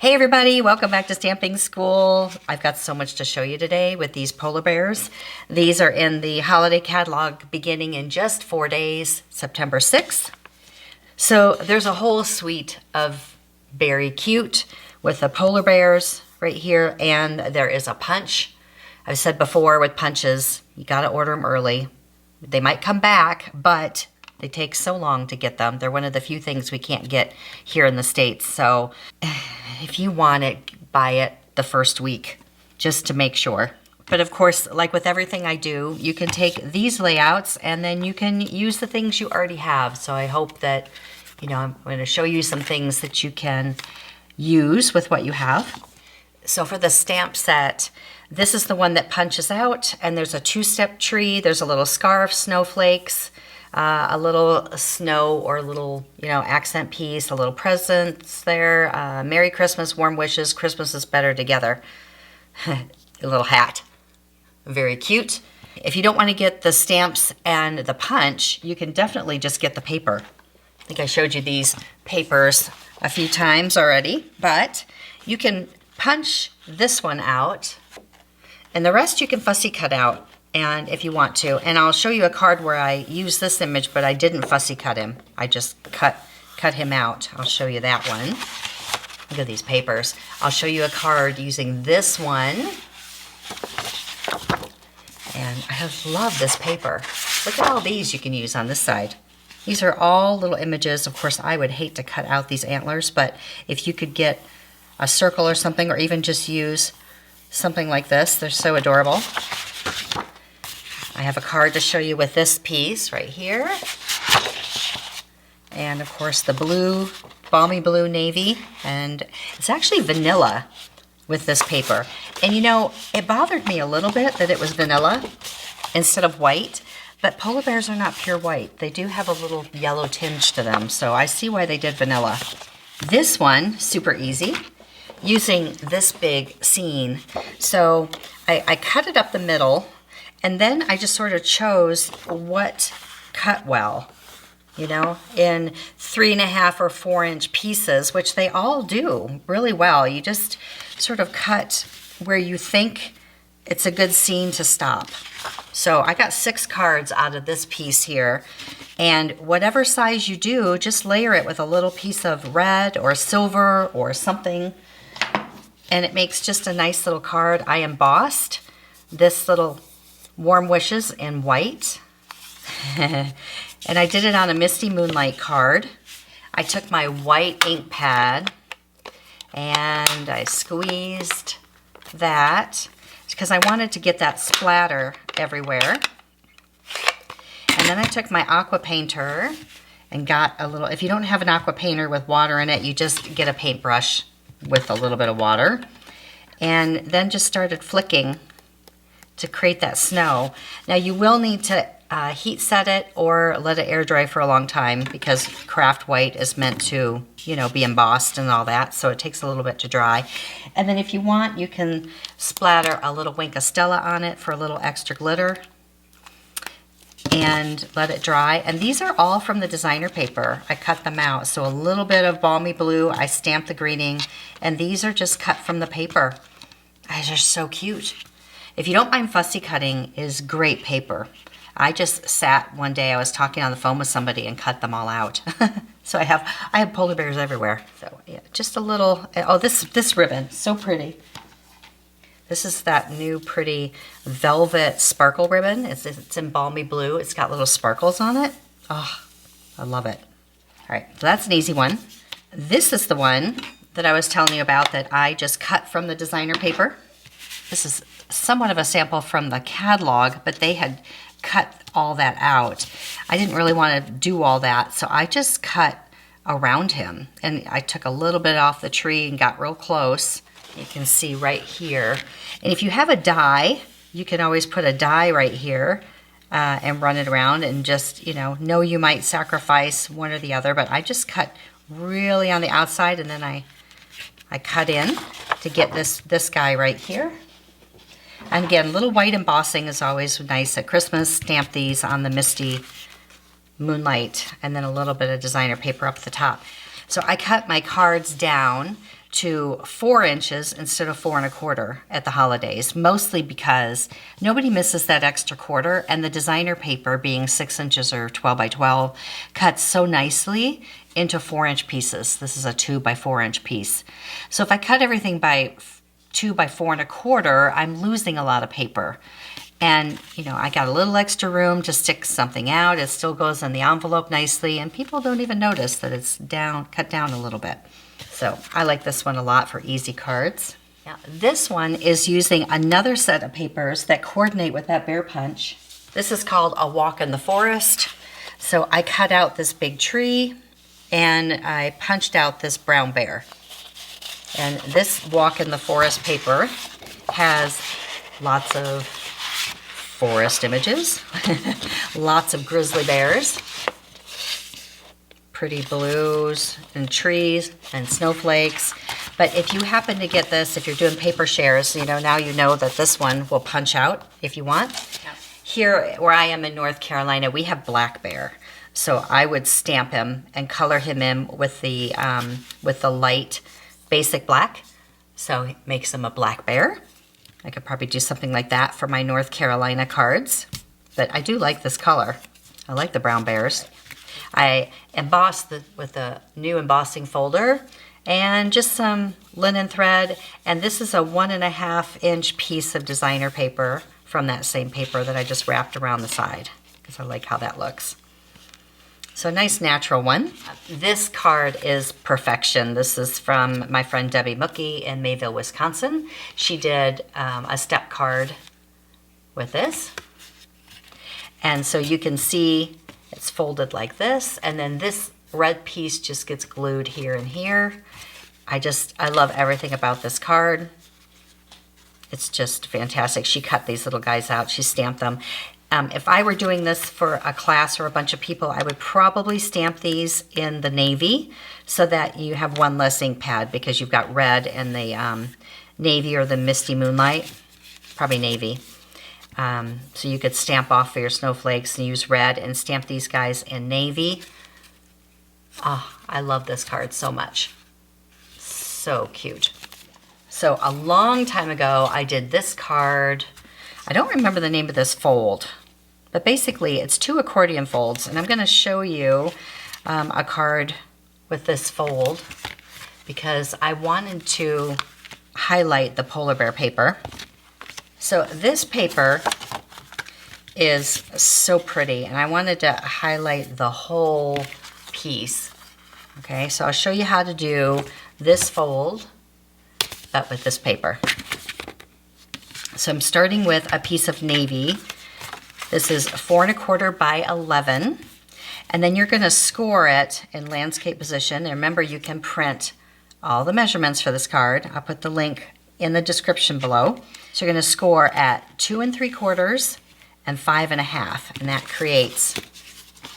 Hey everybody, welcome back to Stamping School. I've got so much to show you today with these polar bears. These are in the holiday catalog beginning in just 4 days, September 6th. So there's a whole suite of very cute with the polar bears right here, and there is a punch. I've said before with punches, you gotta order them early. They might come back, but they take so long to get them. They're one of the few things we can't get here in the States. So if you want it, buy it the first week, just to make sure. But of course, like with everything I do, you can take these layouts and then you can use the things you already have. So I hope that, I'm going to show you some things that you can use with what you have. So for the stamp set, this is the one that punches out, and there's a two-step tree, there's a little scarf, snowflakes, a little snow or a little, accent piece, a little presents there, Merry Christmas, warm wishes, Christmas is better together. A little hat. Very cute. If you don't want to get the stamps and the punch, you can definitely just get the paper. I think I showed you these papers a few times already, but you can punch this one out, and the rest you can fussy cut out. And if you want to, and I'll show you a card where I use this image, but I didn't fussy cut him. I just cut him out. I'll show you that one. Look at these papers. I'll show you a card using this one. And I love this paper. Look at all these you can use on this side. These are all little images. Of course, I would hate to cut out these antlers, but if you could get a circle or something, or even just use something like this, they're so adorable. I have a card to show you with this piece right here. And of course the blue, balmy blue navy. And it's actually vanilla with this paper. And it bothered me a little bit that it was vanilla instead of white. But polar bears are not pure white. They do have a little yellow tinge to them. So I see why they did vanilla. This one, super easy, using this big scene. So I cut it up the middle. And then I just sort of chose what cut well, in 3.5 or 4 inch pieces, which they all do really well. You just sort of cut where you think it's a good scene to stop. So I got 6 cards out of this piece here, and whatever size you do, just layer it with a little piece of red or silver or something, and it makes just a nice little card. I embossed this little warm wishes in white. And I did it on a Misty Moonlight card. I took my white ink pad and I squeezed that because I wanted to get that splatter everywhere. And then I took my aqua painter and got a little, if you don't have an aqua painter with water in it, you just get a paintbrush with a little bit of water. And then just started flicking to create that snow. Now you will need to heat set it or let it air dry for a long time, because craft white is meant to, be embossed and all that, so it takes a little bit to dry. And then if you want, you can splatter a little Wink of Stella on it for a little extra glitter and let it dry. And these are all from the designer paper. I cut them out. So a little bit of balmy blue, I stamped the greening, and these are just cut from the paper. These are so cute. If you don't mind, fussy cutting is great paper. I just sat one day, I was talking on the phone with somebody and cut them all out. So I have polar bears everywhere. So yeah, just a little, oh, this ribbon, so pretty. This is that new pretty velvet sparkle ribbon. It's in balmy blue. It's got little sparkles on it. Oh, I love it. All right, so that's an easy one. This is the one that I was telling you about that I just cut from the designer paper. This is somewhat of a sample from the catalog, but they had cut all that out. I didn't really want to do all that, so I just cut around him. And I took a little bit off the tree and got real close. You can see right here. And if you have a die, you can always put a die right here and run it around and just, know you might sacrifice one or the other, but I just cut really on the outside, and then I cut in to get this guy right here. And again, little white embossing is always nice at Christmas. Stamp these on the Misty Moonlight, and then a little bit of designer paper up the top. So I cut my cards down to 4 inches instead of 4 1/4 at the holidays, mostly because nobody misses that extra quarter, and the designer paper, being 6 inches or 12 by 12, cuts so nicely into 4-inch pieces. This is a 2 by 4-inch piece. So if I cut everything by 2 by 4 1/4, I'm losing a lot of paper. And, you know, I got a little extra room to stick something out. It still goes in the envelope nicely, and people don't even notice that it's cut down a little bit. So I like this one a lot for easy cards. Now, this one is using another set of papers that coordinate with that bear punch. This is called A Walk in the Forest. So I cut out this big tree, and I punched out this brown bear. And this Walk in the Forest paper has lots of forest images, lots of grizzly bears, pretty blues and trees and snowflakes. But if you happen to get this, if you're doing paper shares, you know, now you know that this one will punch out if you want. Yep. Here where I am in North Carolina, we have black bear. So I would stamp him and color him in with the light basic black. So it makes him a black bear. I could probably do something like that for my North Carolina cards. But I do like this color. I like the brown bears. I embossed with a new embossing folder and just some linen thread. And this is a 1.5-inch piece of designer paper from that same paper that I just wrapped around the side, because I like how that looks. So a nice natural one. This card is perfection. This is from my friend Debbie Mookie in Mayville, Wisconsin. She did a step card with this. And so you can see it's folded like this. And then this red piece just gets glued here and here. I love everything about this card. It's just fantastic. She cut these little guys out. She stamped them. If I were doing this for a class or a bunch of people, I would probably stamp these in the navy so that you have one less ink pad, because you've got red and the navy or the misty moonlight, probably navy. So you could stamp off for your snowflakes and use red and stamp these guys in navy. Oh, I love this card so much. So cute. So a long time ago, I did this card. I don't remember the name of this fold. But basically, it's 2 accordion folds, and I'm going to show you a card with this fold because I wanted to highlight the polar bear paper. So this paper is so pretty, and I wanted to highlight the whole piece. Okay, so I'll show you how to do this fold, but with this paper. So I'm starting with a piece of navy. This is 4 1/4 by 11. And then you're going to score it in landscape position. And remember, you can print all the measurements for this card. I'll put the link in the description below. So you're going to score at 2 3/4 and 5 1/2. And that creates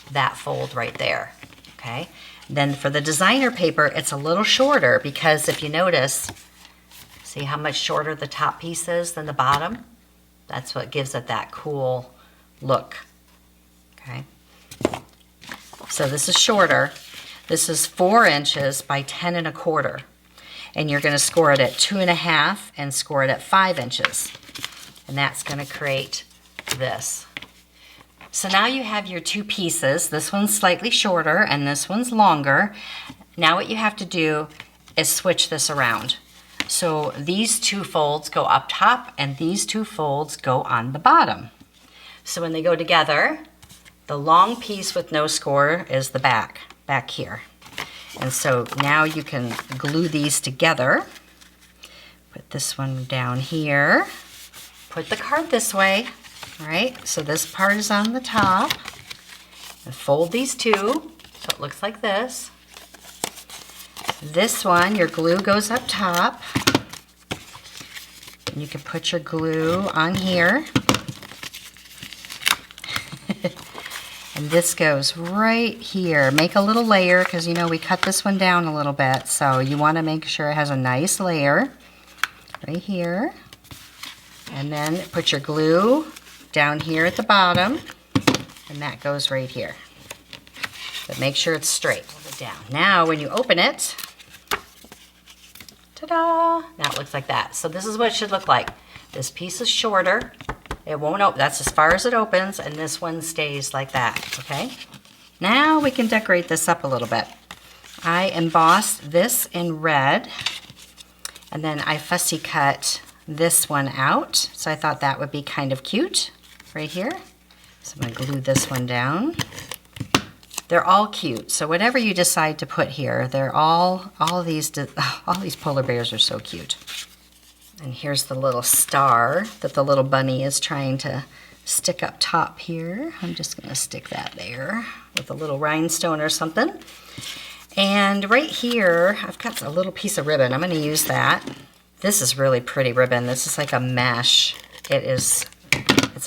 that fold right there. Okay. Then for the designer paper, it's a little shorter because if you notice, see how much shorter the top piece is than the bottom? That's what gives it that cool look. Okay. So this is shorter. This is 4 inches by 10 1/4. And you're going to score it at 2 1/2 and score it at 5 inches. And that's going to create this. So now you have your 2 pieces. This one's slightly shorter and this one's longer. Now what you have to do is switch this around. So these 2 folds go up top and these 2 folds go on the bottom. So when they go together, the long piece with no score is the back here. And so now you can glue these together. Put this one down here. Put the card this way, all right? So this part is on the top. And fold these 2 so it looks like this. This one, your glue goes up top. And you can put your glue on here. And this goes right here. Make a little layer because, you know, we cut this one down a little bit. So you want to make sure it has a nice layer right here. And then put your glue down here at the bottom. And that goes right here. But make sure it's straight. down. Now when you open it, ta-da! Now it looks like that. So this is what it should look like. This piece is shorter. It won't open. That's as far as it opens, and this one stays like that, okay? Now we can decorate this up a little bit. I embossed this in red, and then I fussy cut this one out. So I thought that would be kind of cute right here. So I'm gonna glue this one down. They're all cute. So whatever you decide to put here, they're all these polar bears are so cute. And here's the little star that the little bunny is trying to stick up top here. I'm just gonna stick that there with a little rhinestone or something. And right here, I've got a little piece of ribbon. I'm gonna use that. This is really pretty ribbon. This is like a mesh. It's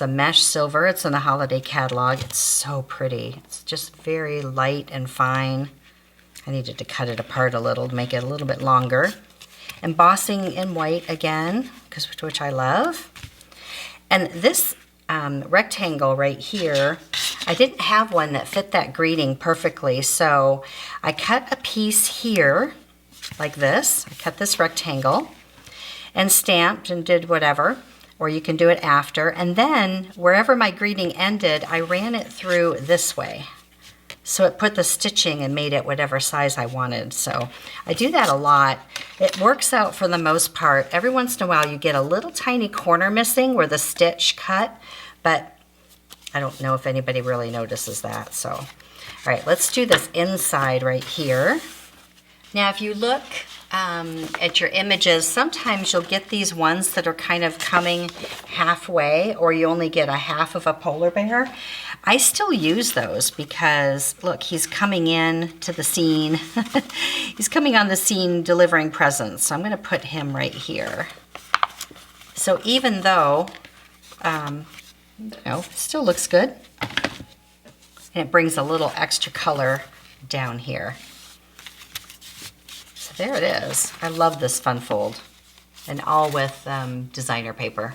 a mesh silver. It's in the holiday catalog. It's so pretty. It's just very light and fine. I needed to cut it apart a little to make it a little bit longer. Embossing in white again, which I love. And this rectangle right here, I didn't have one that fit that greeting perfectly, so I cut a piece here like this. I cut this rectangle and stamped and did whatever, or you can do it after. And then wherever my greeting ended, I ran it through this way. So it put the stitching and made it whatever size I wanted. So I do that a lot. It works out for the most part. Every once in a while you get a little tiny corner missing where the stitch cut, but I don't know if anybody really notices that. So, all right, let's do this inside right here. Now if you look at your images, sometimes you'll get these ones that are kind of coming halfway, or you only get a half of a polar bear. I still use those because look, he's coming in to the scene. He's coming on the scene delivering presents. So I'm going to put him right here. So even though, it still looks good. And it brings a little extra color down here. So there it is. I love this fun fold. And all with designer paper.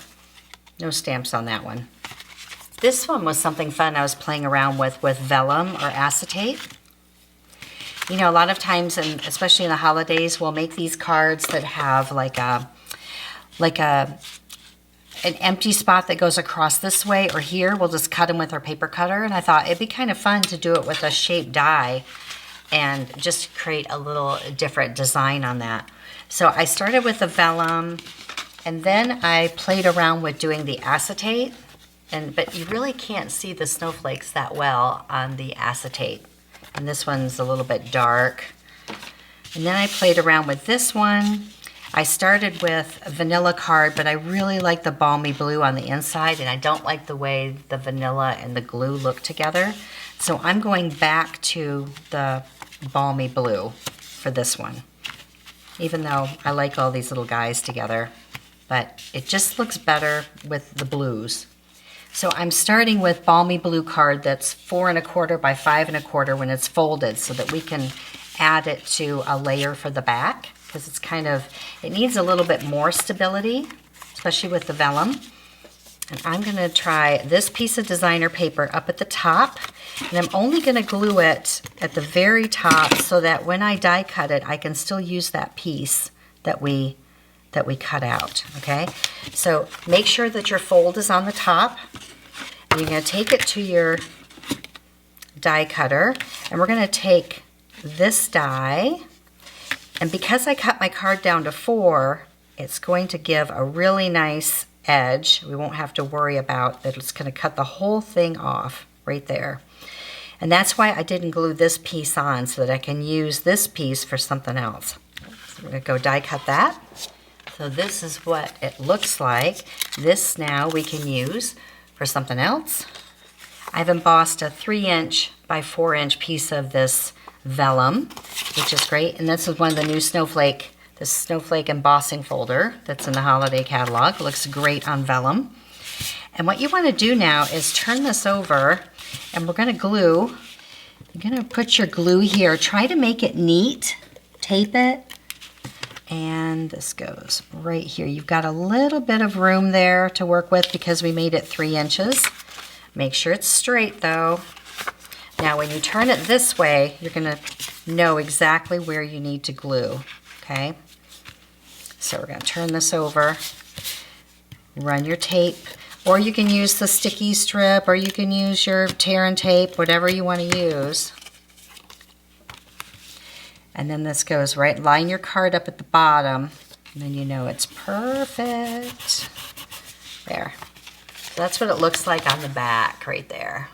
No stamps on that one. This one was something fun I was playing around with vellum or acetate. You know, a lot of times, and especially in the holidays, we'll make these cards that have like an empty spot that goes across this way or here. We'll just cut them with our paper cutter. And I thought it'd be kind of fun to do it with a shaped die and just create a little different design on that. So I started with the vellum, and then I played around with doing the acetate. But you really can't see the snowflakes that well on the acetate. And this one's a little bit dark. And then I played around with this one. I started with a vanilla card, but I really like the balmy blue on the inside, and I don't like the way the vanilla and the glue look together. So I'm going back to the balmy blue for this one, even though I like all these little guys together. But it just looks better with the blues. So I'm starting with balmy blue card that's 4 1/4 by 5 1/4 when it's folded, so that we can add it to a layer for the back, because it's it needs a little bit more stability, especially with the vellum. And I'm gonna try this piece of designer paper up at the top, and I'm only gonna glue it at the very top so that when I die cut it, I can still use that piece that we cut out, okay? So make sure that your fold is on the top. And you're gonna take it to your die cutter, and we're gonna take this die, and because I cut my card down to 4, it's going to give a really nice edge. We won't have to worry about that. It's gonna cut the whole thing off right there. And that's why I didn't glue this piece on, so that I can use this piece for something else. So we're gonna go die cut that. So this is what it looks like. This now we can use for something else. I've embossed a 3" by 4" piece of this vellum, which is great. And this is one of the new snowflake embossing folder that's in the holiday catalog. It looks great on vellum. And what you want to do now is turn this over, and we're going to glue. You're going to put your glue here. Try to make it neat. Tape it. And this goes right here. You've got a little bit of room there to work with because we made it 3 inches. Make sure it's straight though. Now when you turn it this way, you're gonna know exactly where you need to glue, okay? So we're gonna turn this over, run your tape, or you can use the sticky strip, or you can use your tear and tape, whatever you wanna use. And then this goes right, line your card up at the bottom, and then you know it's perfect. There. So that's what it looks like on the back right there.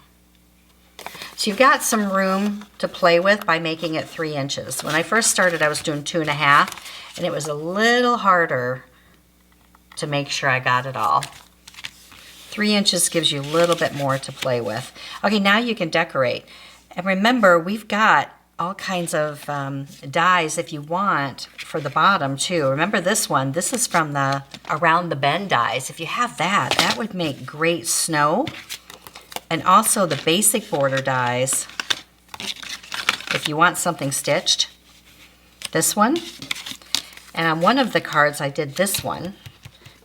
So you've got some room to play with by making it 3 inches. When I first started, I was doing 2.5, and it was a little harder to make sure I got it all. 3 inches gives you a little bit more to play with. Okay, now you can decorate. And remember, we've got all kinds of dies if you want for the bottom too. Remember this one, this is from the Around the Bend dies. If you have that, that would make great snow. And also the basic border dies, if you want something stitched. This one, and on one of the cards I did this one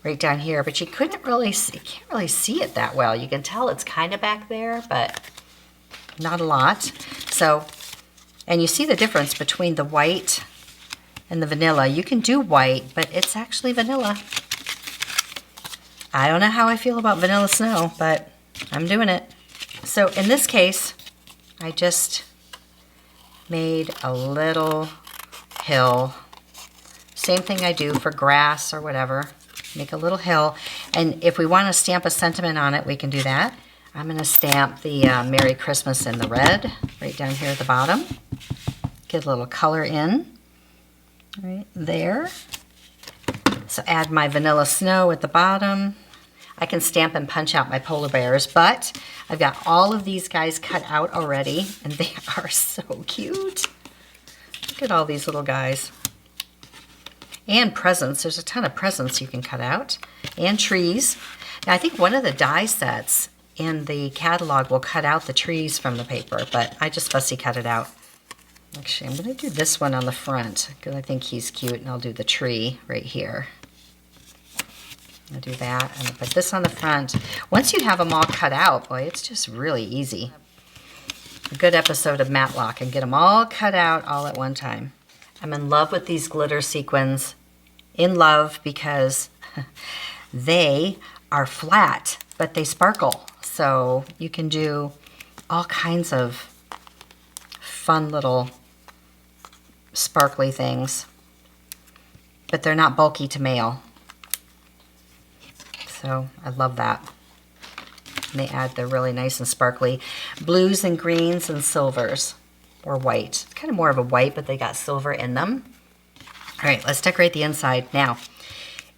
right down here, but you can't really see it that well. You can tell it's kind of back there, but not a lot. So, and you see the difference between the white and the vanilla. You can do white, but it's actually vanilla. I don't know how I feel about vanilla snow, but I'm doing it. So in this case, I just made a little hill. Same thing I do for grass or whatever. Make a little hill. And if we want to stamp a sentiment on it, we can do that. I'm going to stamp the Merry Christmas in the red right down here at the bottom. Get a little color in right there. So add my vanilla snow at the bottom. I can stamp and punch out my polar bears, but I've got all of these guys cut out already, and they are so cute. Look at all these little guys. And presents. There's a ton of presents you can cut out. And trees. Now I think one of the die sets in the catalog will cut out the trees from the paper, but I just fussy cut it out. Actually, I'm going to do this one on the front because I think he's cute, and I'll do the tree right here. I'll do that, and I'll put this on the front. Once you have them all cut out, boy, it's just really easy. A good episode of Matlock and get them all cut out all at one time. I'm in love with these glitter sequins. In love because they are flat, but they sparkle. So you can do all kinds of fun little sparkly things, but they're not bulky to mail. So I love that. And they add the really nice and sparkly blues and greens and silvers, or white. It's kind of more of a white, but they got silver in them. All right, let's decorate the inside. Now,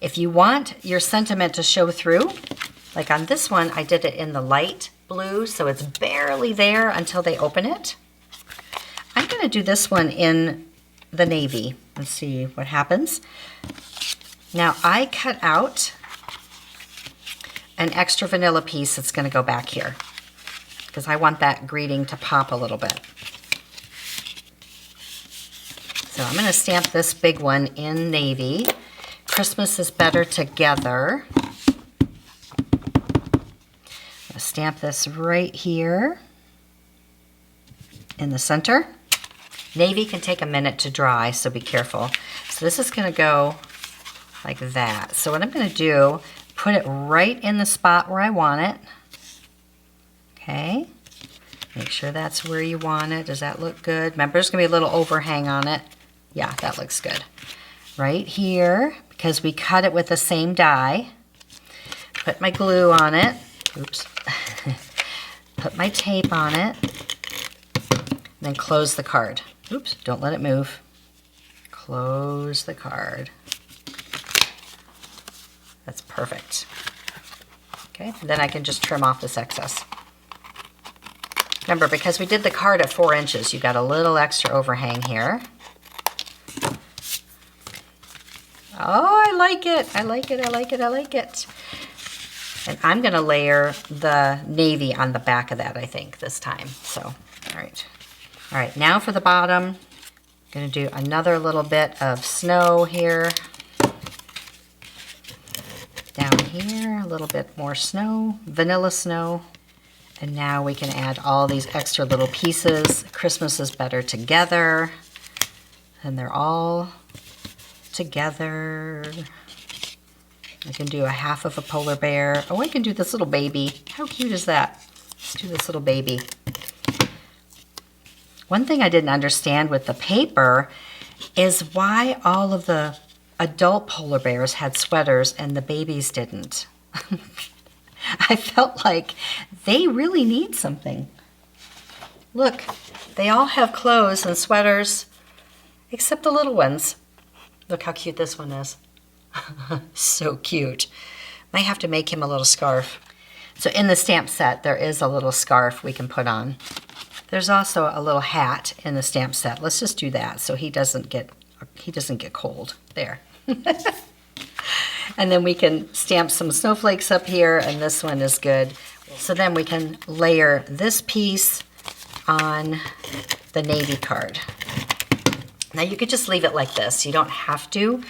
if you want your sentiment to show through, like on this one, I did it in the light blue, so it's barely there until they open it. I'm gonna do this one in the navy and see what happens. Now I cut out an extra vanilla piece that's gonna go back here because I want that greeting to pop a little bit. So I'm gonna stamp this big one in navy. Christmas is better together. I'll stamp this right here in the center. Navy can take a minute to dry, so be careful. So this is gonna go like that. So what I'm gonna do, put it right in the spot where I want it. Okay, make sure that's where you want it. Does that look good? Remember, there's gonna be a little overhang on it. Yeah, that looks good. Right here, because we cut it with the same die. Put my glue on it. Oops. Put my tape on it. Then close the card. Oops, don't let it move. Close the card. That's perfect. Okay, then I can just trim off this excess. Remember, because we did the card at 4 inches, you got a little extra overhang here. Oh, I like it. I like it, I like it, I like it. And I'm gonna layer the navy on the back of that, I think, this time. So, all right. All right, now for the bottom, I'm gonna do another little bit of snow here. Down here, a little bit more snow, vanilla snow. And now we can add all these extra little pieces. Christmas is better together. And they're all together. I can do a half of a polar bear. Oh, I can do this little baby. How cute is that? Let's do this little baby. One thing I didn't understand with the paper is why all of the adult polar bears had sweaters and the babies didn't. I felt like they really need something. Look, they all have clothes and sweaters, except the little ones. Look how cute this one is. So cute. Might have to make him a little scarf. So in the stamp set, there is a little scarf we can put on. There's also a little hat in the stamp set. Let's just do that so he doesn't get cold. There. And then we can stamp some snowflakes up here, and this one is good. So then we can layer this piece on the navy card. Now you could just leave it like this. You don't have to,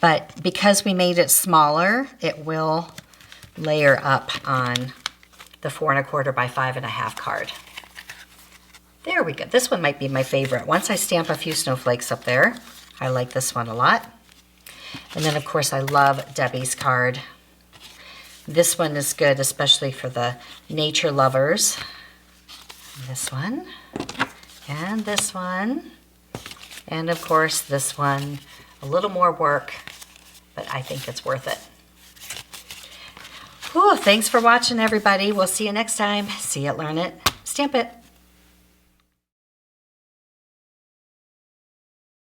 but because we made it smaller, it will layer up on the 4 1/4 by 5 1/2 card. There we go. This one might be my favorite. Once I stamp a few snowflakes up there, I like this one a lot. And then of course I love Debbie's card. This one is good, especially for the nature lovers. This one, and this one, and of course this one. A little more work, but I think it's worth it. Whew, thanks for watching, everybody. We'll see you next time. See it, learn it, stamp it.